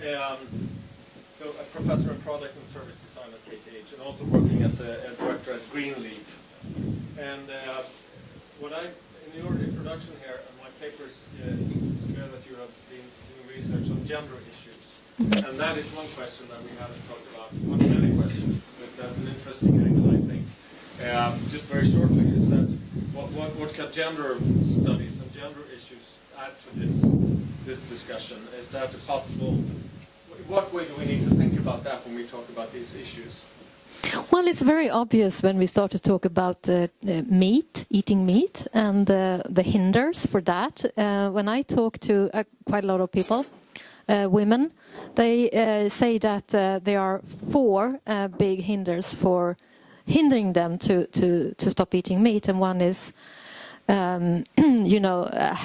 Yes. So a professor in product and service design at KTH, and also working as a director at Greenleaf. And in your introduction here, my papers, it's clear that you have been doing research on gender issues. And that is one question that we haven't talked about. One of many questions, but that's an interesting angle, I think. Just very shortly, is that what can gender studies and gender issues add to this discussion? Is that a possible? What way do we need to think about that when we talk about these issues? Well, it's very obvious when we start to talk about meat, eating meat, and the hinders for that. When I talk to quite a lot of people, women, they say that there are 4 big hinders for hindering them to stop eating meat, and one is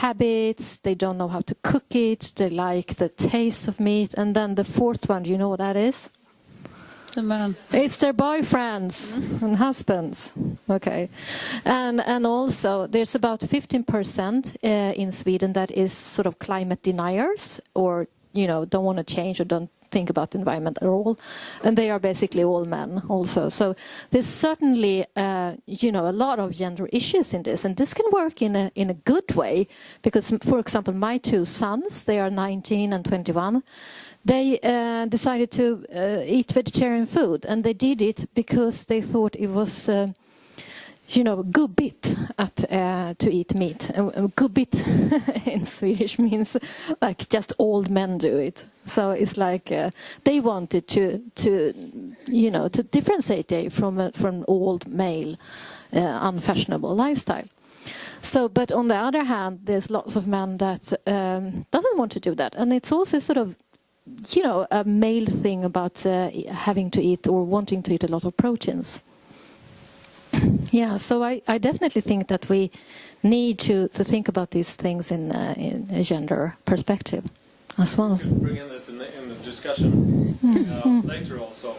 habits. They don't know how to cook it. They like the taste of meat. And then the 4th one, do you know what that is? The man. It's their boyfriends and husbands. Okay. And also there's about 15% in Sweden that is sort of climate deniers, or don't want to change or don't think about the environment at all, and they are basically all men also. So there's certainly a lot of gender issues in this, and this can work in a good way, because for example my 2 sons, they are 19 and 21, they decided to eat vegetarian food, and they did it because they thought it was gubbigt to eat meat. Gubbigt in Swedish means like just old men do it. So it's like they wanted to differentiate from an old male unfashionable lifestyle. So, but on the other hand, there's lots of men that doesn't want to do that, and it's also sort of a male thing about having to eat or wanting to eat a lot of proteins. Yeah, so I definitely think that we need to think about these things in a gender perspective as well. We can bring in this in the discussion later also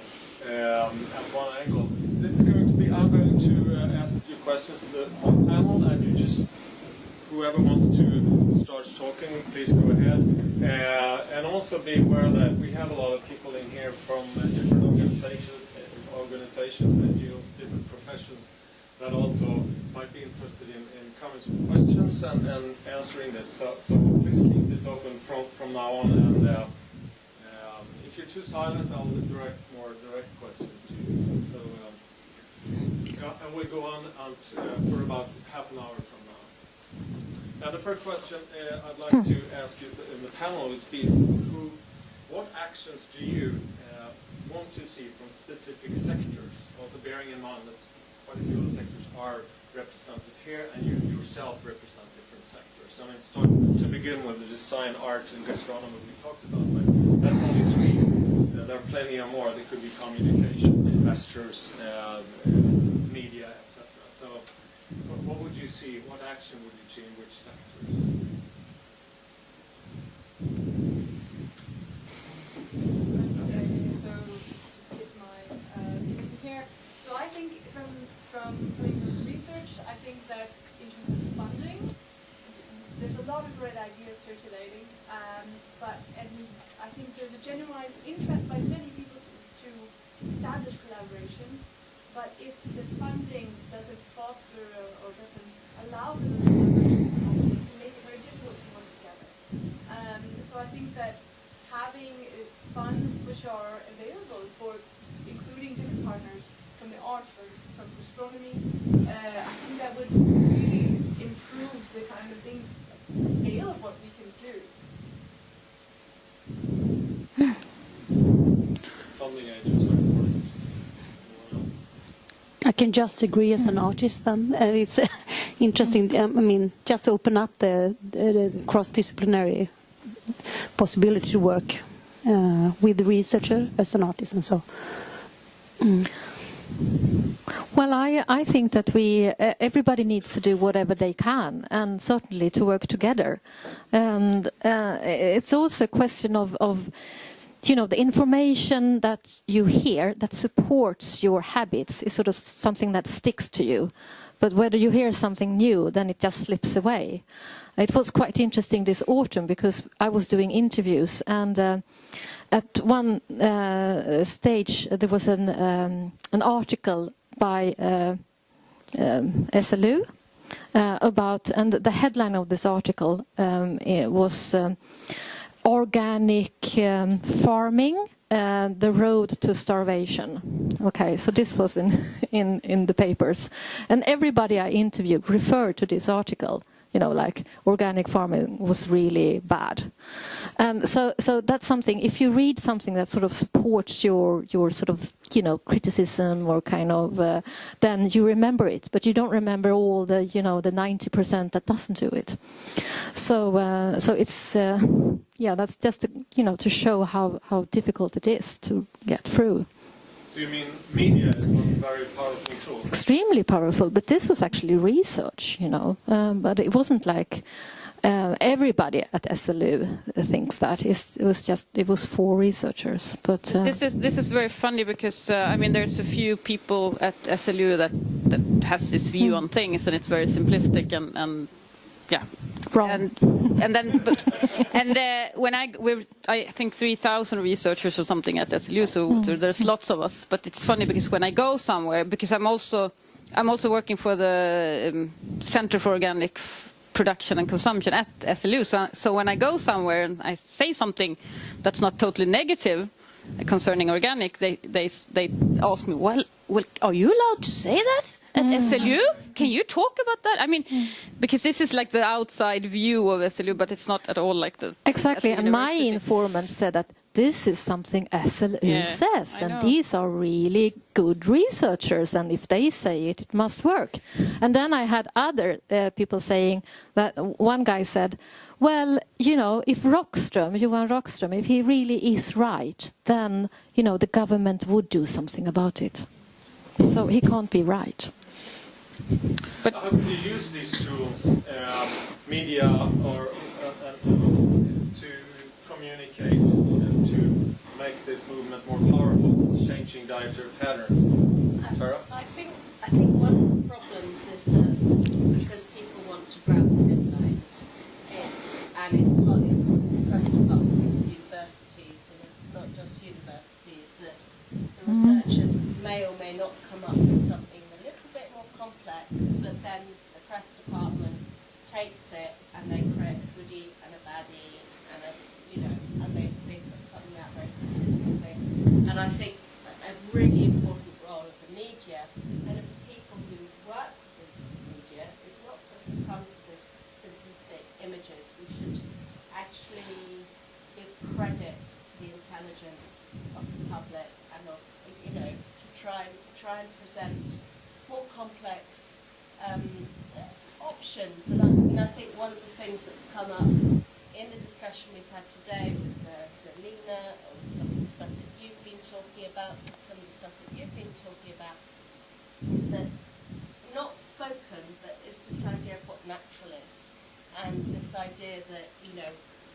as one angle. This is going to be, I'm going to ask you questions to the panel, and you just, whoever wants to start talking, please go ahead. And also be aware that we have a lot of people in here from different organizations, NGOs, different professions that also might be interested in comments and questions and answering this. So please keep this open from now on. And if you're too silent, I'll direct more direct questions to you. So and we'll go on for about half an hour from now. Now, the first question I'd like to ask you in the panel would be, what actions do you want to see from specific sectors, also bearing in mind that quite a few of the sectors are represented here, and you yourself represent different sectors. I mean, start to begin with the design, art, and gastronomy we talked about, but that's only 3. There are plenty of more. There could be communication, investors, media, etc. So, what would you see? What action would you see in which sectors? I think from your research, I think that in terms of funding, there's a lot of great ideas circulating, but I think there's a genuine interest by many people to establish collaborations, but if the funding doesn't foster or doesn't allow for those collaborations to happen, it can make it very difficult to work together. So I think that having funds which are available for including different partners from the arts, from gastronomy, I think that would really improve the kind of things, the scale of what we can do. Funding agents are important. Anyone else? I can just agree as an artist then. It's interesting, I mean, just open up the cross-disciplinary possibility to work with the researcher as an artist and so. Well, I think that everybody needs to do whatever they can, and certainly to work together. And it's also a question of the information that you hear that supports your habits is sort of something that sticks to you. But whether you hear something new, then it just slips away. it was quite interesting this autumn because I was doing interviews, and at one stage there was an article by SLU about, and the headline of this article it was organic farming, the road to starvation. Okay, so this was in the papers, and everybody I interviewed referred to this article. You know, like organic farming was really bad. So that's something, if you read something that sort of supports your sort of, you know, criticism or kind of, then you remember it, but you don't remember all the, you know, the 90% that doesn't do it. So it's, yeah, that's just, you know, to show how difficult it is to get through. So you mean media is one very powerful tool? Extremely powerful, but this was actually research, you know, but it wasn't like everybody at SLU thinks that. It was 4 researchers. But this is very funny because I mean there's a few people at SLU that has this view on things, and it's very simplistic and yeah. Wrong. And then when I think 3,000 researchers or something at SLU, so there's lots of us. But it's funny because when I go somewhere, because I'm also working for the Center for Organic Production and Consumption at SLU. So when I go somewhere and I say something that's not totally negative concerning organic, they ask me, well, are you allowed to say that? At SLU? Can you talk about that? I mean, because this is like the outside view of SLU, but it's not at all like the... Exactly, and my informant said that this is something SLU says, and these are really good researchers, and if they say it, it must work. And then I had other people saying that, one guy said, well, you know, if Johan Rockström, if he really is right, then, you know, the government would do something about it. So he can't be right. But how do you use these tools, media, or to communicate and to make this movement more powerful, changing dietary patterns? Sara? I think one of the problems is that because people want to grab the headlines, it's partly a press departments of universities, and it's not just universities, that the researchers may or may not come up with something a little bit more complex, but then the press department takes it and they create a goodie and a baddie and and they put something out very simplistically. And I think a really important role of the media and of the people who work with the media is not to succumb to this simplistic images. We should actually give credit to the intelligence of the public and of, to try and present more complex options. And I think one of the things that's come up in the discussion we've had today with Elin, or some of the stuff that you've been talking about, is that not spoken, but is this idea of what natural is, and this idea that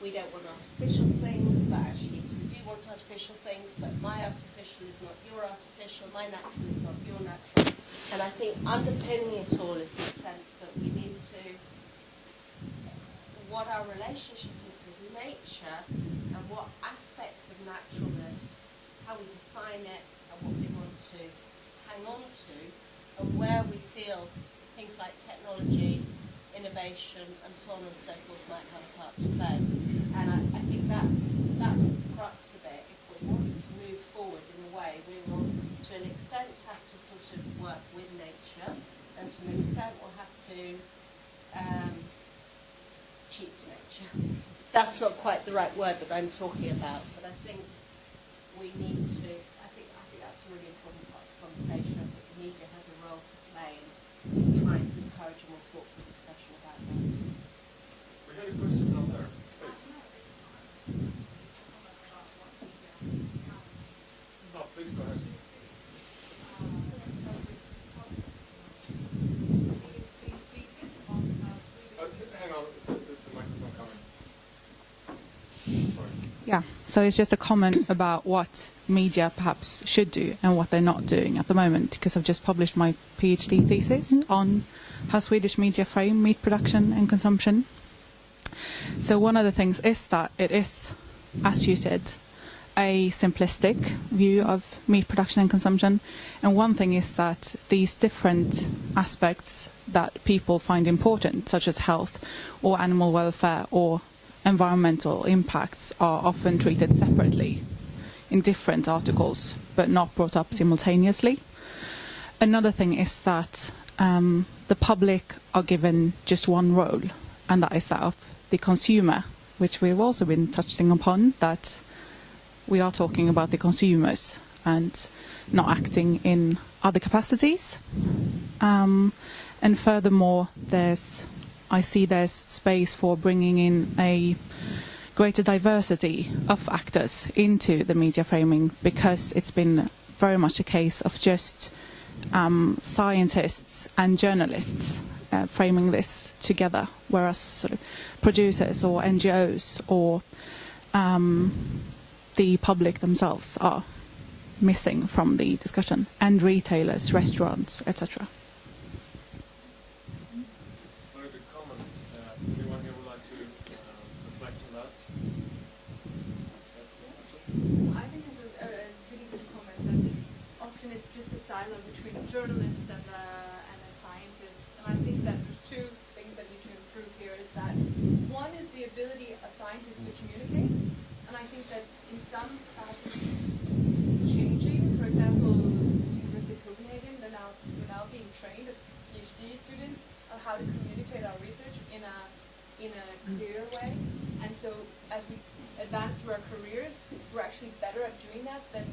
we don't want artificial things, but actually we do want artificial things, but my artificial is not your artificial, my natural is not your natural. And I think underpinning it all is the sense that we need to, what our relationship is with nature and what aspects of naturalness, how we define it and what we want to hang on to, and where we feel things like technology, innovation and so on and so forth might have a part to play. And I think that's the crux of it. If we want to move forward in a way, we will to an extent have to sort of work with nature, and to an extent we'll have to cheat nature. That's not quite the right word that I'm talking about, but I think we need to, I think that's a really important part of the conversation. I think the media has a role to play in trying to encourage a more thoughtful discussion about that. We had a question down there, please. No, please go ahead. Hang on, it's a microphone coming. Sorry. Yeah, so it's just a comment about what media perhaps should do and what they're not doing at the moment, because I've just published my PhD thesis on how Swedish media frame meat production and consumption. So one of the things is that it is, as you said, a simplistic view of meat production and consumption. And one thing is that these different aspects that people find important, such as health or animal welfare or environmental impacts, are often treated separately in different articles, but not brought up simultaneously. Another thing is that the public are given just one role, and that is that of the consumer, which we've also been touching upon, that we are talking about the consumers and not acting in other capacities. And furthermore, I see there's space for bringing in a greater diversity of actors into the media framing, because it's been very much a case of just scientists and journalists framing this together, whereas sort of producers or NGOs or the public themselves are missing from the discussion, and retailers, restaurants, etc. It's a very good comment. Anyone here would like to reflect on that? Yes. I think it's a really good comment that it's just this dialogue between a journalist and a scientist. And I think that there's two things that need to improve here. Is that one is the ability of scientists to communicate. And I think that in some capacities this is changing. For example, University of Copenhagen, we're now being trained as PhD students on how to communicate our research in a clear way. And so as we advance through our careers, we're actually better at doing that than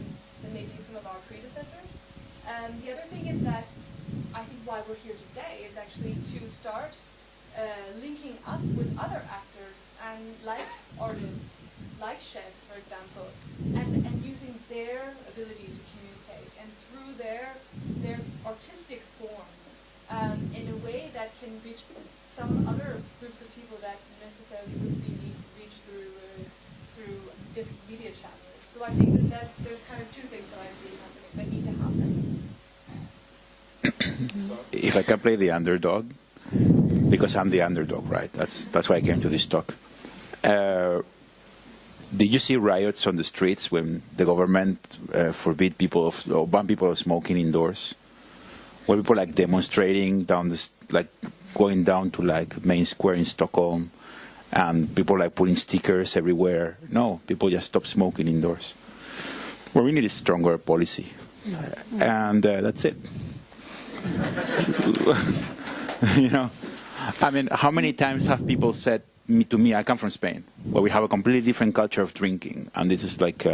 maybe some of our predecessors. The other thing is that I think why we're here today is actually to start linking up with other actors and like artists, like chefs, for example, and using their ability to communicate and through their artistic form in a way that can reach some other groups of people that necessarily wouldn't be reached through different media channels. So I think that there's kind of two things that I see happening that need to happen. If I can play the underdog, because I'm the underdog, right? That's why I came to this talk. Did you see riots on the streets when the government forbid people or ban people of smoking indoors? Were people like demonstrating down going down to like main square in Stockholm, and people like putting stickers everywhere? No, people just stopped smoking indoors. What we need is stronger policy, and that's it. You know, I mean, how many times have people said to me, I come from Spain, where we have a completely different culture of drinking, and this is like,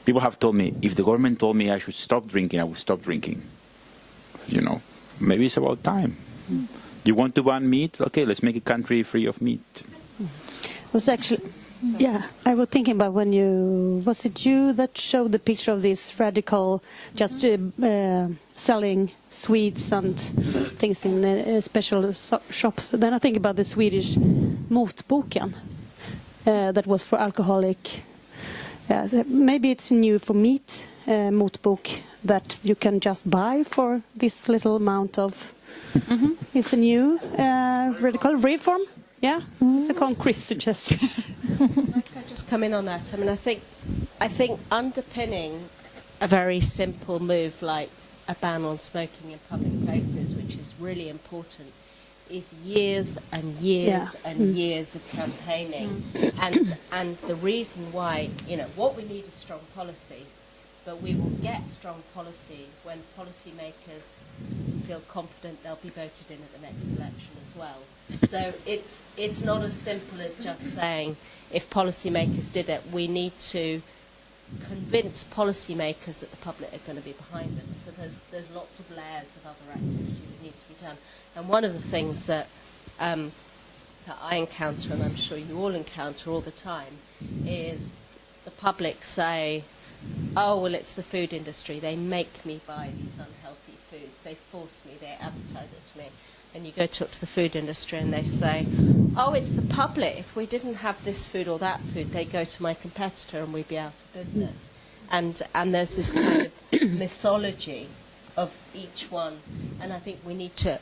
people have told me, if the government told me I should stop drinking, I would stop drinking. You know, maybe it's about time. You want to ban meat? Okay, let's make a country free of meat. Was actually, yeah, I was thinking about was it you that showed the picture of this radical just selling sweets and things in special shops? Then I think about the Swedish Motboken that was for alcoholic. Maybe it's new for meat Motbok that you can just buy for this little amount of. It's a new radical reform. Yeah, it's a concrete suggestion. Can I just come in on that? I mean, I think underpinning a very simple move like a ban on smoking in public places, which is really important, is years and years and years of campaigning. And the reason why, you know, what we need is strong policy, but we will get strong policy when policymakers feel confident they'll be voted in at the next election as well. So it's not as simple as just saying if policymakers did it, we need to convince policymakers that the public are going to be behind them. So there's lots of layers of other activity that needs to be done. And one of the things that I encounter, and I'm sure you all encounter all the time, is the public say, oh, well, it's the food industry. They make me buy these unhealthy foods. They force me. They advertise it to me. And you go talk to the food industry and they say, oh, it's the public. If we didn't have this food or that food, they go to my competitor and we'd be out of business. And there's this kind of mythology of each one And I think we need to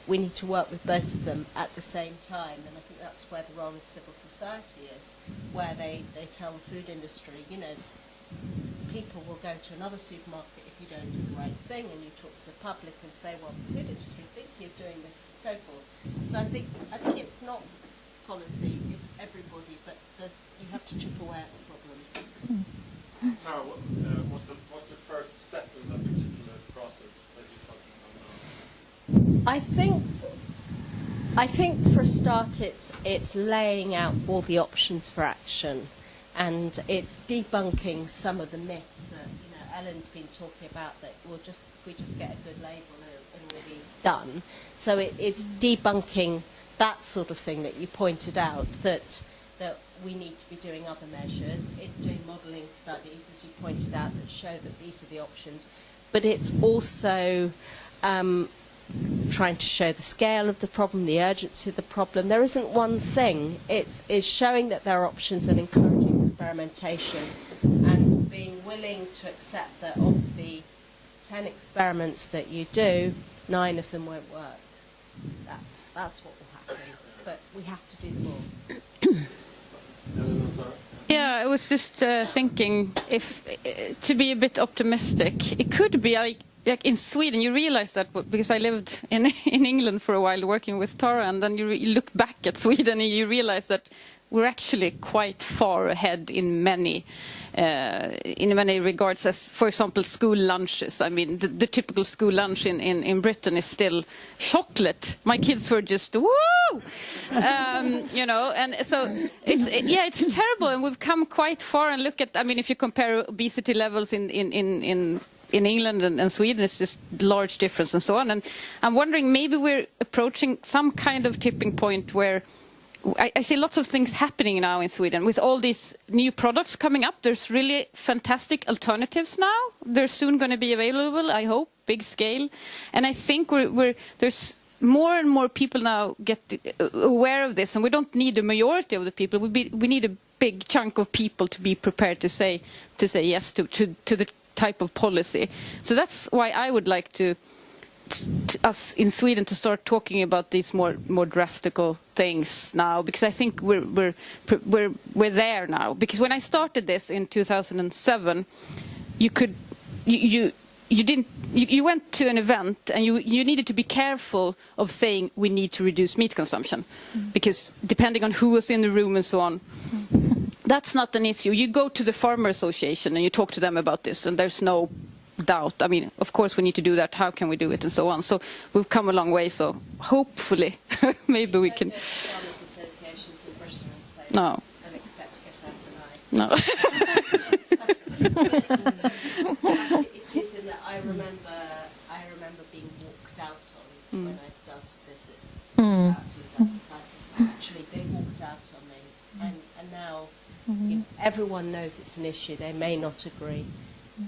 work with both of them at the same time. And I think that's where the role of civil society is, where they tell the food industry, you know, people will go to another supermarket if you don't do the right thing, and you talk to the public and say, well, the food industry think you're doing this and so forth. So I think it's not policy, it's everybody, but you have to chip away at the problem. Sara, what's the first step in that particular process that you're talking about now? I think for a start it's laying out all the options for action, and it's debunking some of the myths that, you know, Elin's been talking about, that if we just get a good label and we'll be done. So it's debunking that sort of thing that you pointed out, that we need to be doing other measures. It's doing modelling studies, as you pointed out, that show that these are the options. But it's also trying to show the scale of the problem, the urgency of the problem. There isn't one thing. It's showing that there are options and encouraging experimentation, and being willing to accept that of the 10 experiments that you do, 9 of them won't work. That's what will happen. But we have to do them all. Yeah, I was just thinking, if to be a bit optimistic, it could be like in Sweden. You realize that because I lived in England for a while working with Tara, and then you look back at Sweden and you realize that we're actually quite far ahead in many regards, as for example school lunches. I mean, the typical school lunch in Britain is still chocolate. My kids were just woo, you know, and so it's terrible, and we've come quite far. And look at, I mean, if you compare obesity levels in England and Sweden, it's just large difference and so on. And I'm wondering, maybe we're approaching some kind of tipping point where I see lots of things happening now in Sweden with all these new products coming up. There's really fantastic alternatives now. They're soon going to be available, I hope, big scale. And I think there's more and more people now get aware of this, and we don't need a majority of the people. We need a big chunk of people to be prepared to say yes to the type of policy. So that's why I would like to us in Sweden to start talking about these more drastical things now, because I think we're there now. Because when I started this in 2007, you went to an event and you needed to be careful of saying we need to reduce meat consumption, because depending on who was in the room and so on. That's not an issue. You go to the Farmer Association and you talk to them about this, and there's no doubt. I mean, of course we need to do that. How can we do it, and so on. So we've come a long way. So hopefully, maybe we can. Farmers associations in Britain and say no. And expect to get out alive. No. It is in that I remember being walked out on when I started this in about 2005. Actually, they walked out on me, and now you know, everyone knows it's an issue. They may not agree.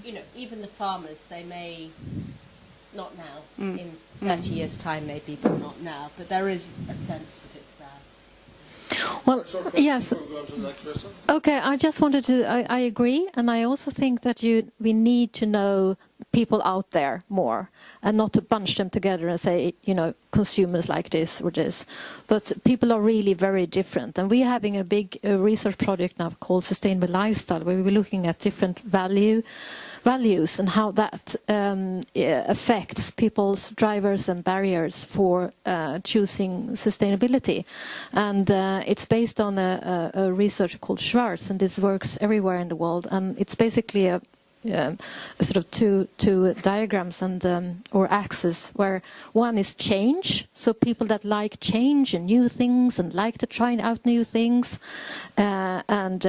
You know, even the farmers, they may not now, in 30 years' time maybe, but not now. But there is a sense that it's there. Well, yes. We'll go on to the next question. Okay, I just wanted to, I agree, and I also think that we need to know people out there more, and not to bunch them together and say, you know, consumers like this or this. But people are really very different, and we're having a big research project now called Sustainable Lifestyle, where we're looking at different values and how that affects people's drivers and barriers for choosing sustainability. And it's based on a research called Schwartz, and this works everywhere in the world. And it's basically a sort of two diagrams and or axes, where one is change, so people that like change and new things and like to try out new things, and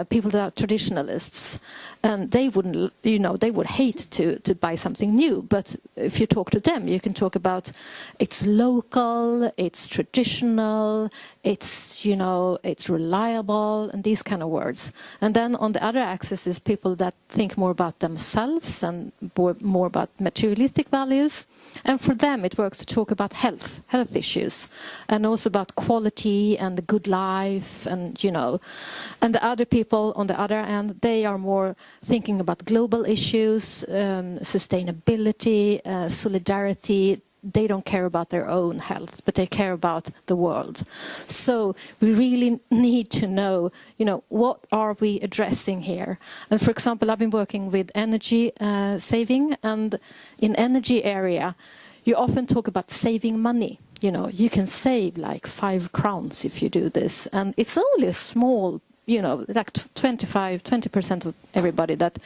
people that are traditionalists, and they wouldn't, you know, they would hate to buy something new. But if you talk to them, you can talk about it's local, it's traditional, it's, you know, it's reliable, and these kind of words. And then on the other axis is people that think more about themselves and more about materialistic values. And for them, it works to talk about health issues, and also about quality and the good life, and, you know. And the other people on the other end, they are more thinking about global issues, sustainability, solidarity, they don't care about their own health, but they care about the world. So we really need to know, what are we addressing here? And for example, I've been working with energy saving, and in energy area, you often talk about saving money. You can save like 5 crowns if you do this, and it's only a small, like 20% of everybody that,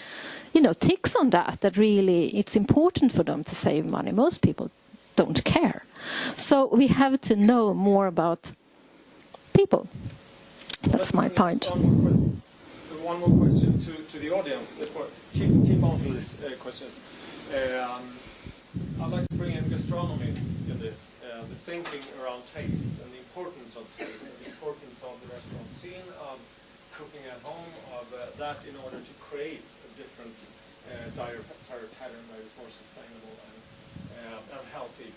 ticks on that really it's important for them to save money. Most people don't care. So we have to know more about people. That's my point. One more question to the audience. Keep on to these questions. I'd like to bring in gastronomy in this, the thinking around taste and the importance of taste and the importance of the restaurant scene, of cooking at home, of that in order to create a different diet pattern that is more sustainable and healthy.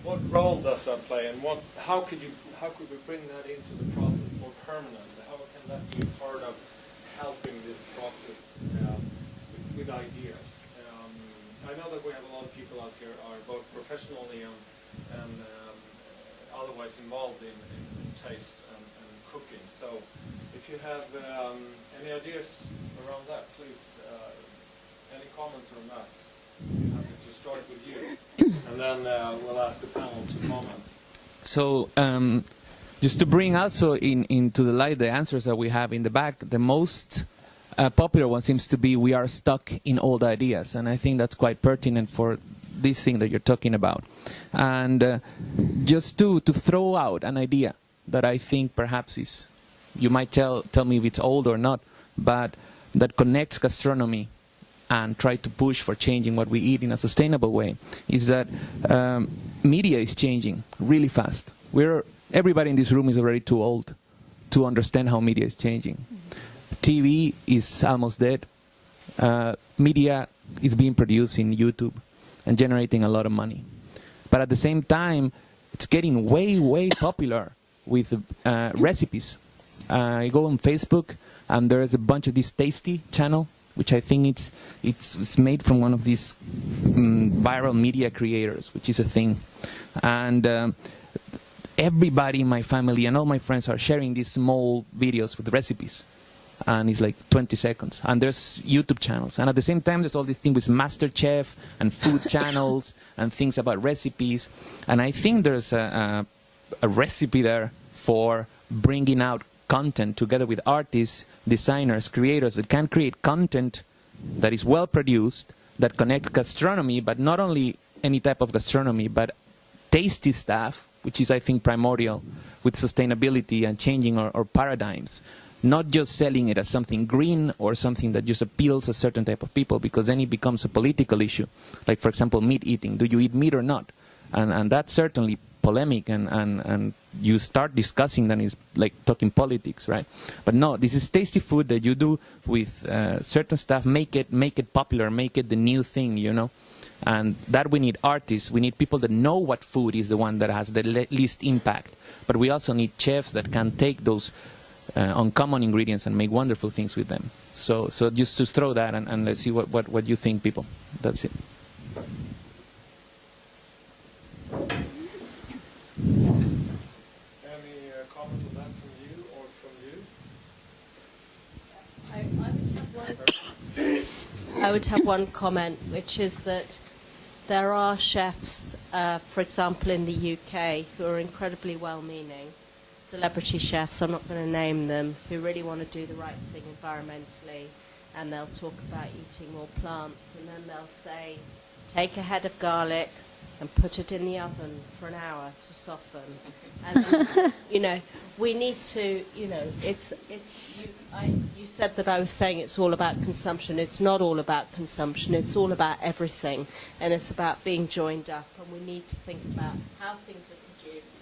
What role does that play, and how could we bring that into the process more permanently? How can that be part of helping this process with ideas? I know that we have a lot of people out here are both professionally and otherwise involved in taste and cooking. So if you have any ideas around that, please, any comments on that? I'm happy to start with you, and then we'll ask the panel to comment. So just to bring also into the light the answers that we have in the back, the most popular one seems to be we are stuck in old ideas, and I think that's quite pertinent for this thing that you're talking about. And just to throw out an idea that I think perhaps is, you might tell me if it's old or not, but that connects gastronomy and try to push for changing what we eat in a sustainable way, is that media is changing really fast. Everybody in this room is already too old to understand how media is changing. TV is almost dead. Media is being produced in YouTube and generating a lot of money. But at the same time, it's getting way, way popular with recipes. You go on Facebook, and there's a bunch of this Tasty channel, which I think it's made from one of these viral media creators, which is a thing. And everybody in my family and all my friends are sharing these small videos with recipes. And it's like 20 seconds. And there's YouTube channels. And at the same time, there's all this thing with MasterChef and food channels and things about recipes. And I think there's a recipe there for bringing out content together with artists, designers, creators that can create content that is well produced, that connects gastronomy, but not only any type of gastronomy, but tasty stuff, which is, I think, primordial with sustainability and changing our paradigms. Not just selling it as something green or something that just appeals a certain type of people, because then it becomes a political issue. Like, for example, meat eating. Do you eat meat or not? And that's certainly polemic, and you start discussing, then it's like talking politics, right? But no, this is tasty food that you do with certain stuff, make it popular, make it the new thing, And that we need artists, we need people that know what food is the one that has the least impact. But we also need chefs that can take those uncommon ingredients and make wonderful things with them. So just to throw that, and let's see what you think, people. That's it. Any comment on that from you or from you? I would have one comment, which is that there are chefs, for example, in the UK, who are incredibly well-meaning, celebrity chefs, I'm not going to name them, who really want to do the right thing environmentally, and they'll talk about eating more plants, and then they'll say, take a head of garlic and put it in the oven for an hour to soften. And we need to, you said that I was saying it's all about consumption. It's not all about consumption. It's all about everything, and it's about being joined up, and we need to think about how things are produced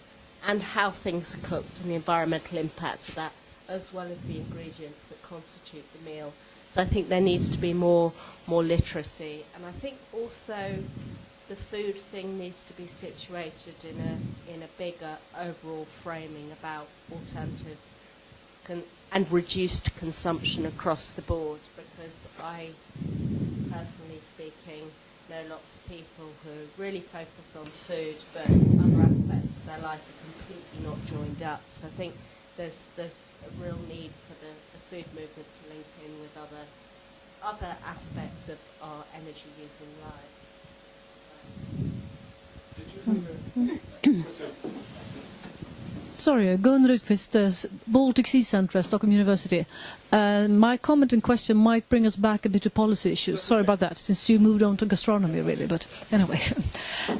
and how things are cooked and the environmental impacts of that, as well as the ingredients that constitute the meal. So I think there needs to be more literacy, and I think also the food thing needs to be situated in a bigger overall framing about alternative and reduced consumption across the board, because I, personally speaking, know lots of people who really focus on food, but other aspects of their life are completely not joined up. So I think there's a real need for the food movement to link in with other aspects of our energy using lives. Did you have a question? Sorry, Gun Rudqvist, Baltic Sea Centre, Stockholm University. My comment and question might bring us back a bit to policy issues. Sorry about that, since you moved on to gastronomy, really. But anyway,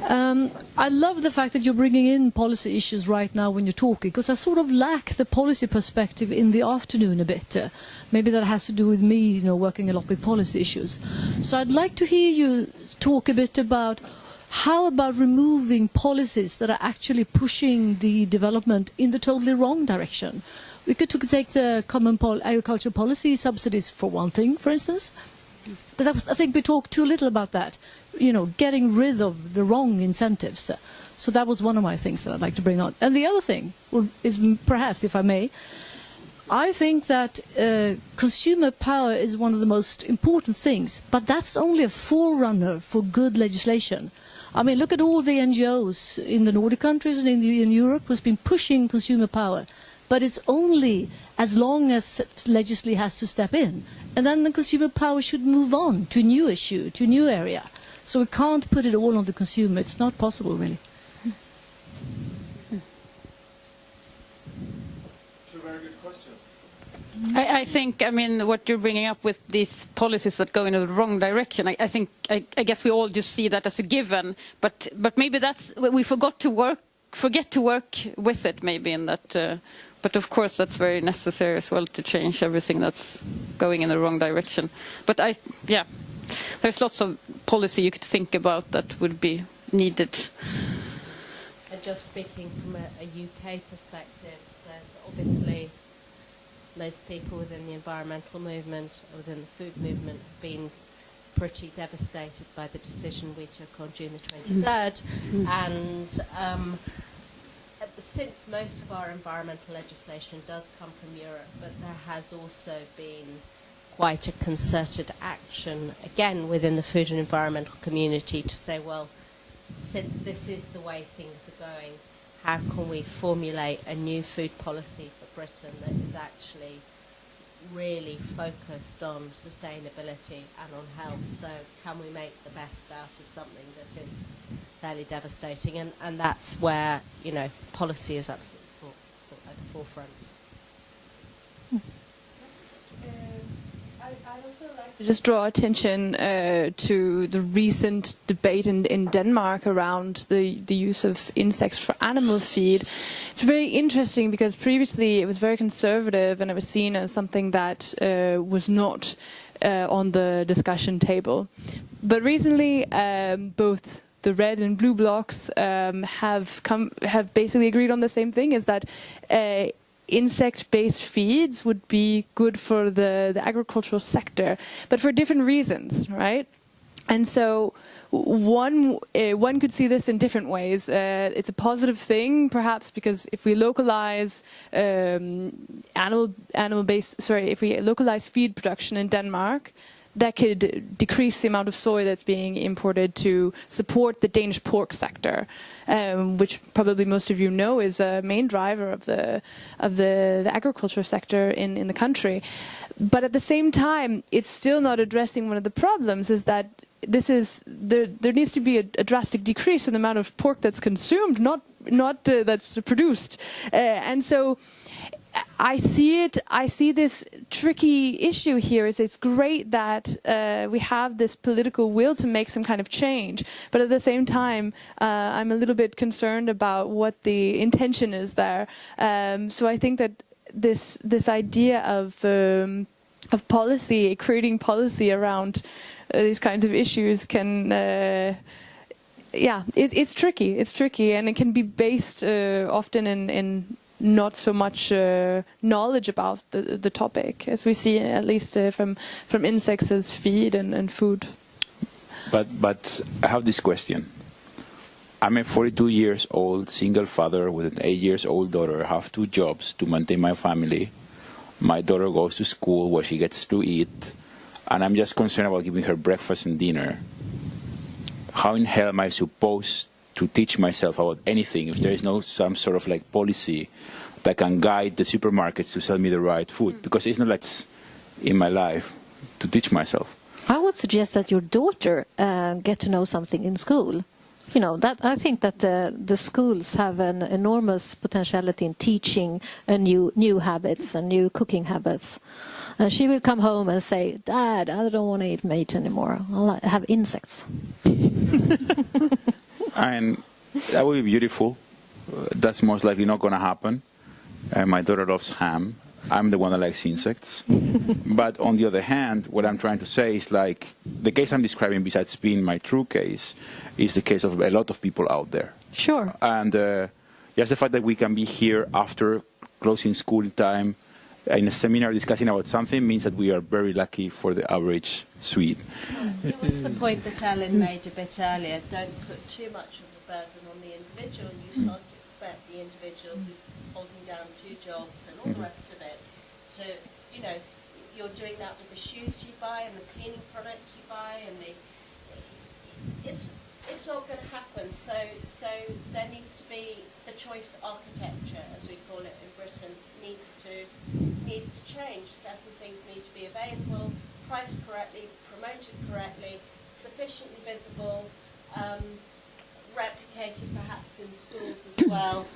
I love the fact that you're bringing in policy issues right now when you're talking, because I sort of lack the policy perspective in the afternoon a bit. Maybe that has to do with me, working a lot with policy issues. So I'd like to hear you talk a bit about how about removing policies that are actually pushing the development in the totally wrong direction? We could take the common agriculture policy subsidies for one thing, for instance, because I think we talked too little about that, getting rid of the wrong incentives. So that was one of my things that I'd like to bring on. And the other thing is, perhaps, if I may, I think that consumer power is one of the most important things, but that's only a forerunner for good legislation. I mean, look at all the NGOs in the Nordic countries and in Europe who's been pushing consumer power. But it's only as long as legislation has to step in. And then the consumer power should move on to a new issue, to a new area. So we can't put it all on the consumer. It's not possible, really. Two very good questions. I think, what you're bringing up with these policies that go in the wrong direction, I guess we all just see that as a given, but maybe we forget to work with it, maybe in that. But of course, that's very necessary as well to change everything that's going in the wrong direction. But there's lots of policy you could think about that would be needed. And just speaking from a UK perspective, there's obviously most people within the environmental movement, within the food movement, have been pretty devastated by the decision we took on June the 23rd. And since most of our environmental legislation does come from Europe, but there has also been quite a concerted action, again, within the food and environmental community to say, well, since this is the way things are going, how can we formulate a new food policy for Britain that is actually really focused on sustainability and on health? So can we make the best out of something that is fairly devastating? And that's where, policy is absolutely at the forefront. I'd also like to just draw attention to the recent debate in Denmark around the use of insects for animal feed. It's very interesting because previously it was very conservative and it was seen as something that was not on the discussion table. But recently, both the red and blue blocks have basically agreed on the same thing: is that insect-based feeds would be good for the agricultural sector, but for different reasons, right? And so one could see this in different ways. It's a positive thing, perhaps, because if we localize if we localize feed production in Denmark, that could decrease the amount of soy that's being imported to support the Danish pork sector, which probably most of you know is a main driver of the agriculture sector in the country. But at the same time, it's still not addressing one of the problems, is that there needs to be a drastic decrease in the amount of pork that's consumed, not that's produced, and so I see this tricky issue here. It's great that we have this political will to make some kind of change, but at the same time, I'm a little bit concerned about what the intention is there. So I think that this idea of policy, creating policy around these kinds of issues can. It's tricky. It's tricky, and it can be based often in not so much knowledge about the topic, as we see at least from insects as feed and food. But I have this question. I'm a 42 years old single father with an 8 years old daughter. I have 2 jobs to maintain my family. My daughter goes to school where she gets to eat, and I'm just concerned about giving her breakfast and dinner. how in hell am I supposed to teach myself about anything if there is no some sort of like policy that can guide the supermarkets to sell me the right food? Because it's not like it's in my life to teach myself. I would suggest that your daughter get to know something in school. You know, that I think that the schools have an enormous potentiality in teaching new habits and new cooking habits. And she will come home and say, "Dad, I don't want to eat meat anymore. I'll have insects." And that would be beautiful. That's most likely not going to happen. My daughter loves ham. I'm the one that likes insects. But on the other hand, what I'm trying to say is like the case I'm describing, besides being my true case, is the case of a lot of people out there. Sure. And just the fact that we can be here after closing school time in a seminar discussing about something means that we are very lucky for the average Swede. It was the point that Elin made a bit earlier. Don't put too much of the burden on the individual. You can't expect the individual who's holding down 2 jobs and all the rest of it to, you know, you're doing that with the shoes you buy and the cleaning products you buy, and it's not going to happen. So there needs to be the choice architecture, as we call it in Britain, needs to change. Certain things need to be available, priced correctly, promoted correctly, sufficiently visible, replicated perhaps in schools as well,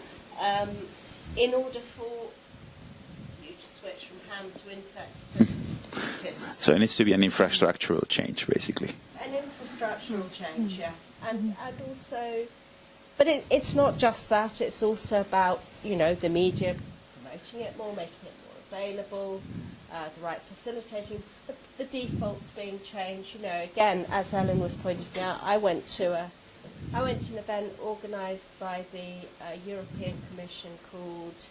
in order for you to switch from ham to insects to kids. So it needs to be an infrastructural change, basically. An infrastructural change, yeah. And also, but it's not just that, it's also about, you know, the media promoting it more, making it more available, the right facilitating, the defaults being changed. You know, again, as Elin was pointing out, I went to an event organised by the European Commission called,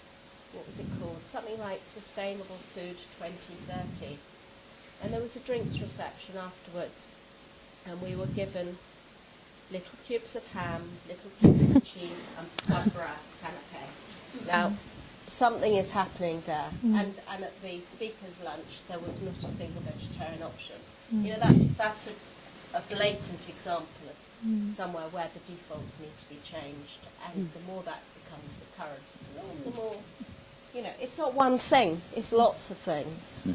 what was it called? Something like Sustainable Food 2030. And there was a drinks reception afterwards, and we were given little cubes of ham, little cubes of cheese, and foie gras canapé. Now, something is happening there, and at the speaker's lunch, there was not a single vegetarian option. You know, that's a blatant example of somewhere where the defaults need to be changed, and the more that becomes the current norm, the more, you know, it's not one thing, it's lots of things.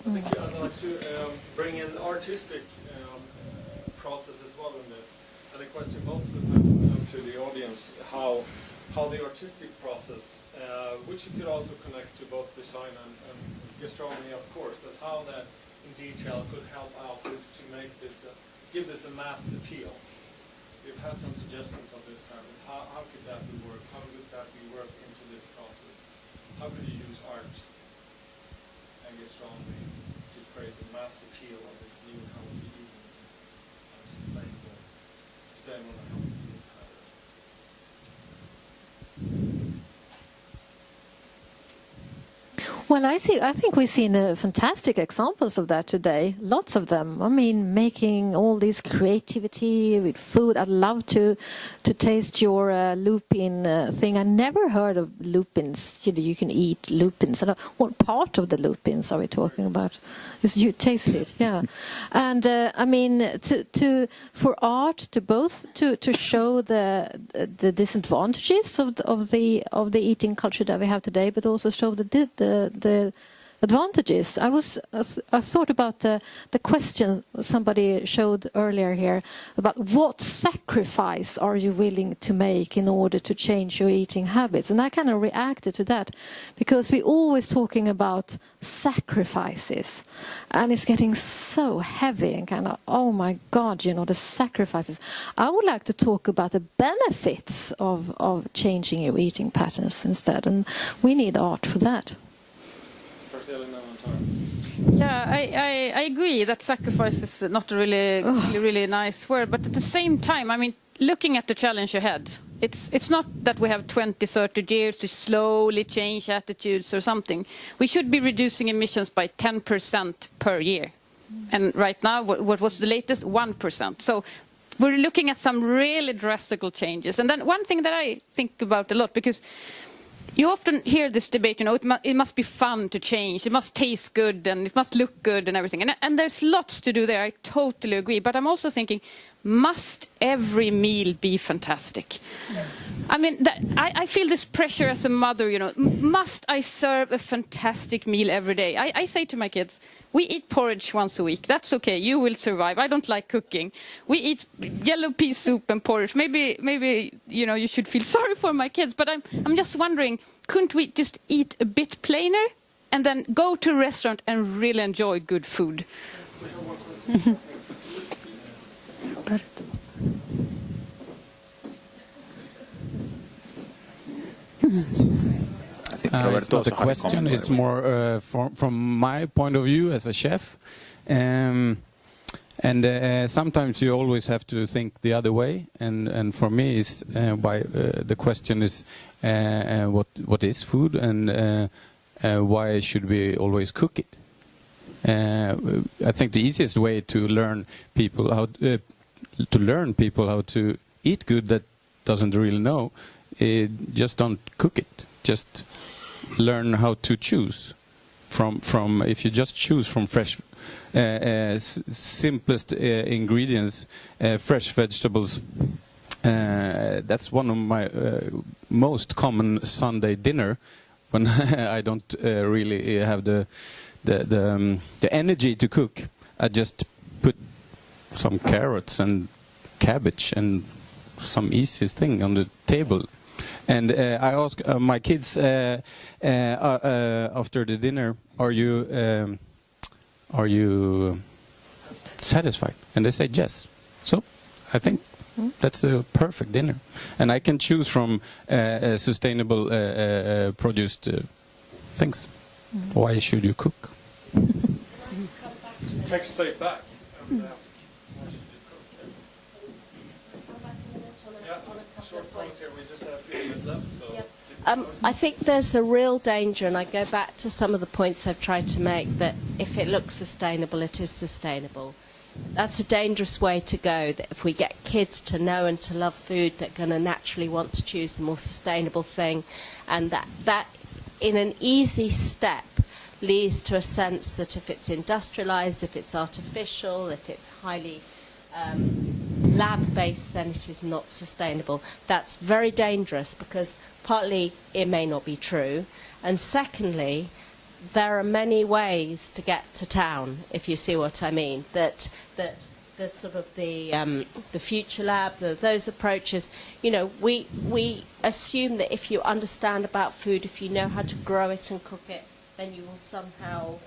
I think I'd like to bring in artistic process as well in this, and a question both to the panel and to the audience, how the artistic process, which you could also connect to both design and gastronomy, of course, but how that in detail could help out this to make this, give this a mass appeal. We've had some suggestions on this, how could that be worked? How could that be worked into this process? How could you use art and gastronomy to create a mass appeal of this new healthy eating, sustainable and healthy eating pattern? Well, I think we've seen fantastic examples of that today. Lots of them. I mean, making all this creativity with food. I'd love to taste your lupin thing. I never heard of lupins. You can eat lupins. What part of the lupins are we talking about? You tasted it, yeah. And I mean, for art to show the disadvantages of the eating culture that we have today, but also show the advantages. I thought about the question somebody showed earlier here about what sacrifice are you willing to make in order to change your eating habits, and I kind of reacted to that because we're always talking about sacrifices, and it's getting so heavy and kind of, oh my God, the sacrifices. I would like to talk about the benefits of changing your eating patterns instead, and we need art for that. Yeah, I agree that sacrifice is not a really nice word, but at the same time, I mean, looking at the challenge ahead, it's not that we have 20, 30 years to slowly change attitudes or something. We should be reducing emissions by 10% per year. And right now, what was the latest? 1%. So we're looking at some really drastic changes. And then one thing that I think about a lot, because you often hear this debate, it must be fun to change, it must taste good and it must look good and everything. And there's lots to do there, I totally agree. But I'm also thinking, must every meal be fantastic? I mean, I feel this pressure as a mother, you know, must I serve a fantastic meal every day? I say to my kids, we eat porridge once a week. That's okay. You will survive. I don't like cooking. We eat yellow pea soup and porridge. Maybe you know, you should feel sorry for my kids, but I'm just wondering, couldn't we just eat a bit plainer and then go to a restaurant and really enjoy good food? It's not a question, it's more from my point of view as a chef. Sometimes you always have to think the other way, and for me is the question is what is food, and why should we always cook it? I think the easiest way to learn people how to eat good that doesn't really know, just don't cook it. Just learn how to choose from if you just choose from fresh simplest ingredients, fresh vegetables. That's one of my most common Sunday dinner when I don't really have the energy to cook. I just put some carrots and cabbage and some easy thing on the table. And I ask my kids after the dinner, are you satisfied? And they say yes. So I think that's a perfect dinner. And I can choose from sustainable produced things. Why should you cook? Take a step back and ask, why should you cook? Short points here. We just have a few minutes left. So I think there's a real danger, and I go back to some of the points I've tried to make, that if it looks sustainable, it is sustainable. That's a dangerous way to go, that if we get kids to know and to love food, they're going to naturally want to choose the more sustainable thing, and that in an easy step leads to a sense that if it's industrialized, if it's artificial, if it's highly lab-based, then it is not sustainable. That's very dangerous because partly it may not be true, and secondly, there are many ways to get to town, if you see what I mean. That the sort of the future lab, those approaches. You know, we assume that if you understand about food, if you know how to grow it and cook it, then you will somehow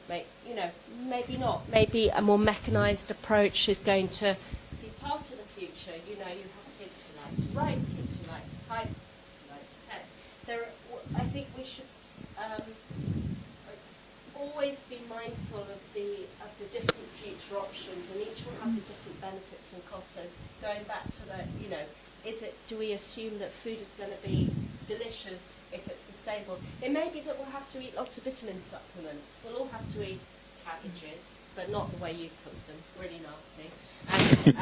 make, you know, maybe not. Maybe a more mechanised approach is going to be part of the future. You know, you have kids who like to write, kids who like to type, kids who like to text. I think we should always be mindful of the different future options, and each will have the different benefits and costs. So going back to the, you know, do we assume that food is going to be delicious if it's sustainable? It may be that we'll have to eat lots of vitamin supplements. We'll all have to eat cabbages, but not the way you cook them, really nasty,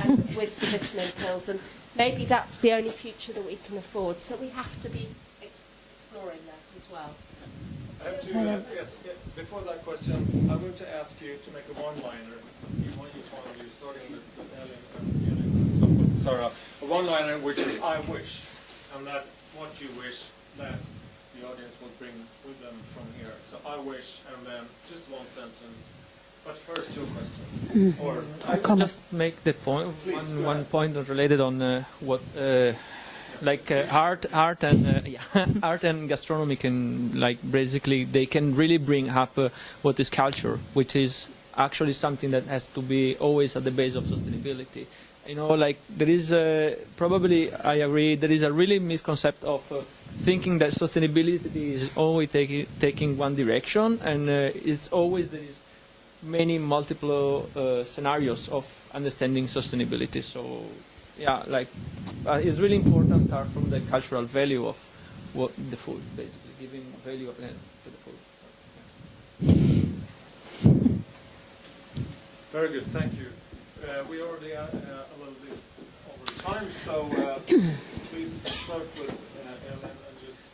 and with some vitamin pills. And maybe that's the only future that we can afford. So we have to be exploring that as well. I have to, yes, before that question, I'm going to ask you to make a one-liner, each one of you, starting with Elin and stuff with Sara. A one-liner which is I wish, and that's what you wish that the audience would bring with them from here. So I wish, and then just one sentence. But first, your question. Or I can just make the point, one point related on what. Like art and gastronomy can, like, basically they can really bring up what is culture, which is actually something that has to be always at the base of sustainability. You know, like there is probably, I agree, there is a really misconcept of thinking that sustainability is always taking one direction, and it's always there is many multiple scenarios of understanding sustainability. So. Yeah, like it's really important to start from the cultural value of what the food, basically giving value to the food. Yeah. Very good, thank you. We already are a little bit over time, so please start with Elin and just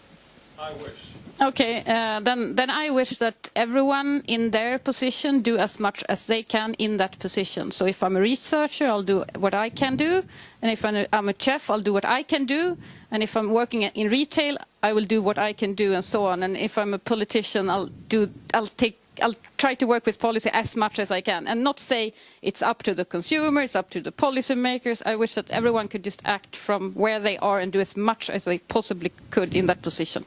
I wish. Okay, then I wish that everyone in their position do as much as they can in that position. So if I'm a researcher, I'll do what I can do, and if I'm a chef, I'll do what I can do, and if I'm working in retail, I will do what I can do, and so on. And if I'm a politician, I'll try to work with policy as much as I can, and not say it's up to the consumer, it's up to the policy makers. I wish that everyone could just act from where they are and do as much as they possibly could in that position.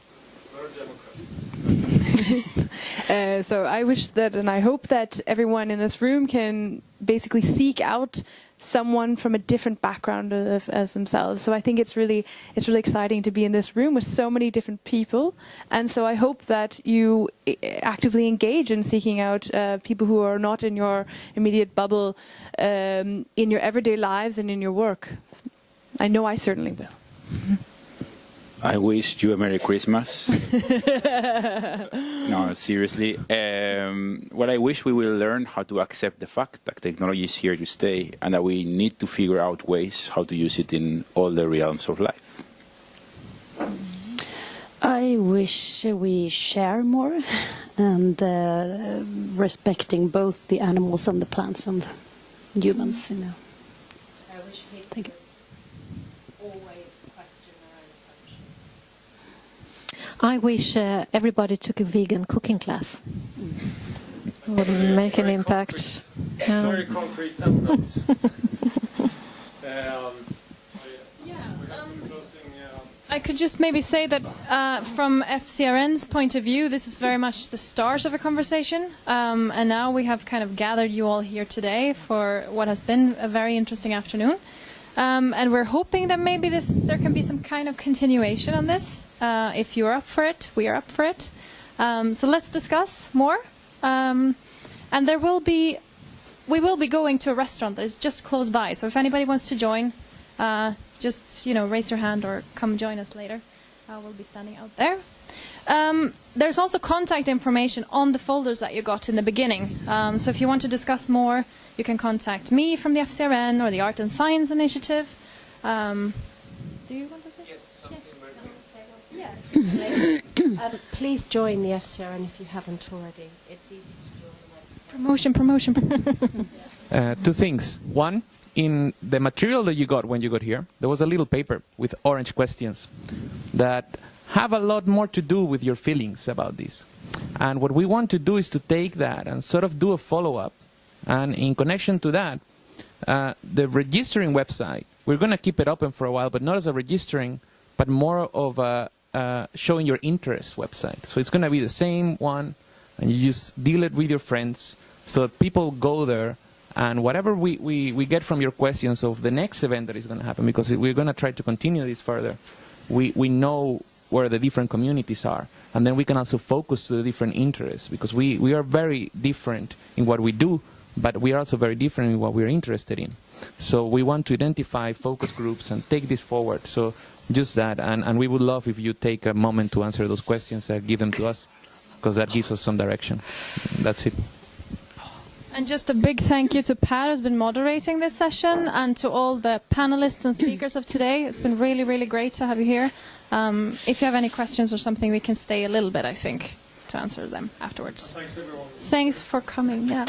So I wish that, and I hope that everyone in this room can basically seek out someone from a different background as themselves. So I think it's really exciting to be in this room with so many different people, and so I hope that you actively engage in seeking out people who are not in your immediate bubble, in your everyday lives and in your work. I know I certainly will. I wish you a Merry Christmas. No, seriously. What I wish we will learn how to accept the fact that technology is here to stay, and that we need to figure out ways how to use it in all the realms of life. I wish we share more and respecting both the animals and the plants and the humans, you know. I wish people would always question their own assumptions. I wish everybody took a vegan cooking class. Would make an impact. Very concrete evidence. I could just maybe say that from FCRN's point of view, this is very much the start of a conversation. And now we have kind of gathered you all here today for what has been a very interesting afternoon. And we're hoping that maybe there can be some kind of continuation on this. If you're up for it, we are up for it. So let's discuss more. And we will be going to a restaurant that is just close by. So if anybody wants to join, just raise your hand or come join us later. We'll be standing out there. There's also contact information on the folders that you got in the beginning. So if you want to discuss more, you can contact me from the FCRN or the Art and Science Initiative. Do you want to say? Yes, something very Yeah. Please join the FCRN if you haven't already. It's easy to do on the website. Promotion. Two things. One, in the material that you got when you got here, there was a little paper with orange questions that have a lot more to do with your feelings about this. And what we want to do is to take that and sort of do a follow-up. And in connection to that, the registering website, we're going to keep it open for a while, but not as a registering, but more of a showing your interest website. So it's going to be the same one, and you just deal it with your friends so that people go there. And whatever we get from your questions of the next event that is going to happen, because we're going to try to continue this further, we know where the different communities are. And then we can also focus to the different interests, because we are very different in what we do, but we are also very different in what we're interested in. So we want to identify focus groups and take this forward. So just that. And we would love if you take a moment to answer those questions and give them to us, because that gives us some direction. That's it. And just a big thank you to Per, who's been moderating this session, and to all the panelists and speakers of today. It's been really, really great to have you here. If you have any questions or something, we can stay a little bit, I think, to answer them afterwards. Thanks, everyone. Thanks for coming. Yeah.